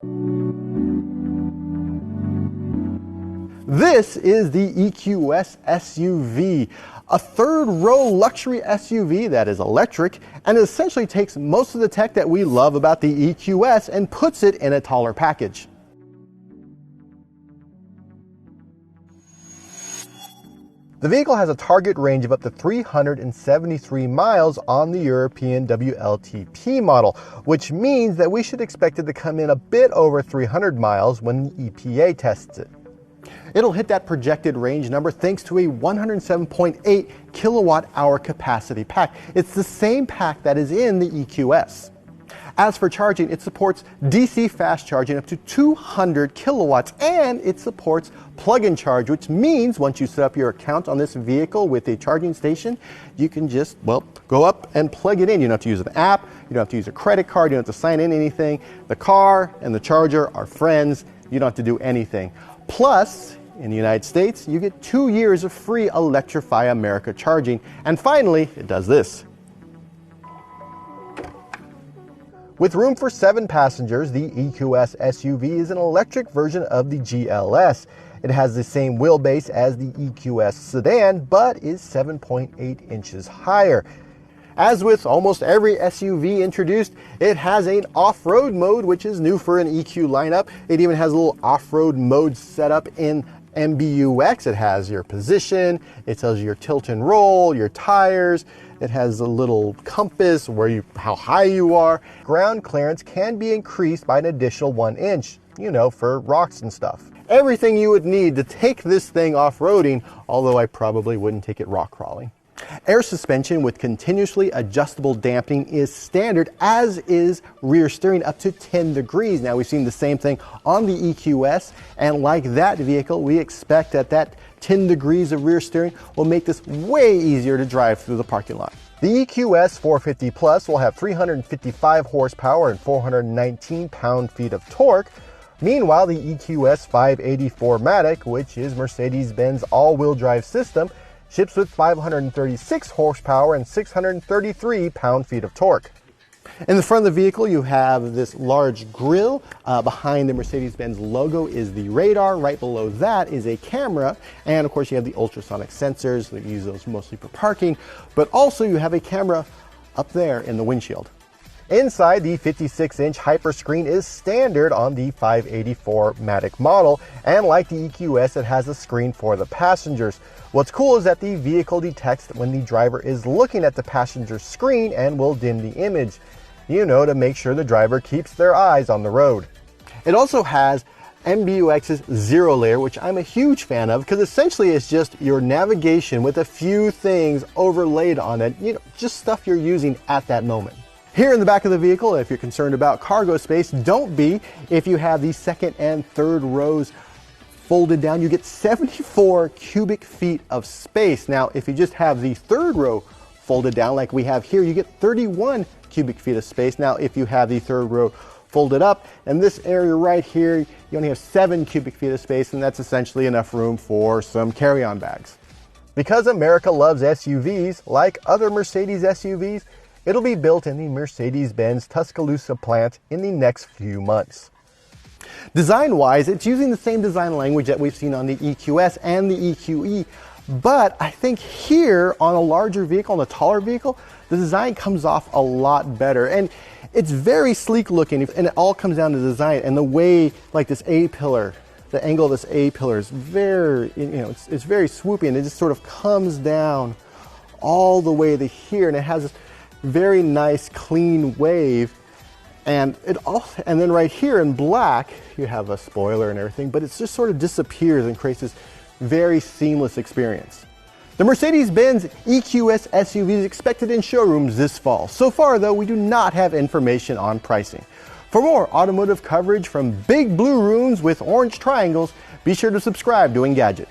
This is the EQS SUV, a third-row luxury SUV that is electric and essentially takes most of the tech that we love about the EQS and puts it in a taller package. The vehicle has a target range of up to 373 miles on the European WLTP model, which means that we should expect it to come in a bit over 300 miles when the EPA tests it. It'll hit that projected range number thanks to a 107.8 kilowatt hour capacity pack. It's the same pack that is in the EQS. As for charging, it supports DC fast charging up to 200 kilowatts, and it supports plug-in charge, which means once you set up your account on this vehicle with a charging station, you can just, go up and plug it in. You don't have to use an app, you don't have to use a credit card, you don't have to sign in anything. The car and the charger are friends. You don't have to do anything. Plus, in the United States, you get 2 years of free Electrify America charging. And finally, it does this. With room for 7 passengers, the EQS SUV is an electric version of the GLS. It has the same wheelbase as the EQS sedan, but is 7.8 inches higher. As with almost every SUV introduced, it has an off-road mode, which is new for an EQ lineup. It even has a little off-road mode set up in MBUX. It has your position, it tells you your tilt and roll, your tires. It has a little compass how high you are. Ground clearance can be increased by an additional 1 inch, for rocks and stuff. Everything you would need to take this thing off-roading, although I probably wouldn't take it rock crawling. Air suspension with continuously adjustable dampening is standard, as is rear steering up to 10 degrees. Now, we've seen the same thing on the EQS, and like that vehicle, we expect that 10 degrees of rear steering will make this way easier to drive through the parking lot. The EQS 450 Plus will have 355 horsepower and 419 pound-feet of torque. Meanwhile, the EQS 580 Matic, which is Mercedes-Benz all-wheel drive system, ships with 536 horsepower and 633 pound-feet of torque. In the front of the vehicle, you have this large grille. Behind the Mercedes-Benz logo is the radar. Right below that is a camera. And of course, you have the ultrasonic sensors. We use those mostly for parking. But also, you have a camera up there in the windshield. Inside, the 56-inch hyperscreen is standard on the 584 Matic model, and like the EQS, it has a screen for the passengers. What's cool is that the vehicle detects when the driver is looking at the passenger screen and will dim the image, to make sure the driver keeps their eyes on the road. It also has MBUX's zero layer, which I'm a huge fan of because essentially it's just your navigation with a few things overlaid on it, just stuff you're using at that moment. Here in the back of the vehicle, if you're concerned about cargo space, don't be. If you have the second and third rows folded down, you get 74 cubic feet of space. Now, if you just have the third row folded down like we have here, you get 31 cubic feet of space. Now, if you have the third row folded up, and this area right here, you only have 7 cubic feet of space, and that's essentially enough room for some carry-on bags. Because America loves SUVs, like other Mercedes SUVs, it'll be built in the Mercedes-Benz Tuscaloosa plant in the next few months. Design-wise, it's using the same design language that we've seen on the EQS and the EQE, but I think here on a larger vehicle, on a taller vehicle, the design comes off a lot better. And it's very sleek looking, and it all comes down to design and the way, like this A-pillar, the angle of this A-pillar is very, it's very swoopy, and it just sort of comes down all the way to here, and it has this very nice clean wave, and then right here in black you have a spoiler and everything, but it just sort of disappears and creates this very seamless experience. The Mercedes-Benz EQS SUV is expected in showrooms this fall. So far though, we do not have information on pricing. For more automotive coverage from big blue rooms with orange triangles, be sure to subscribe to Engadget.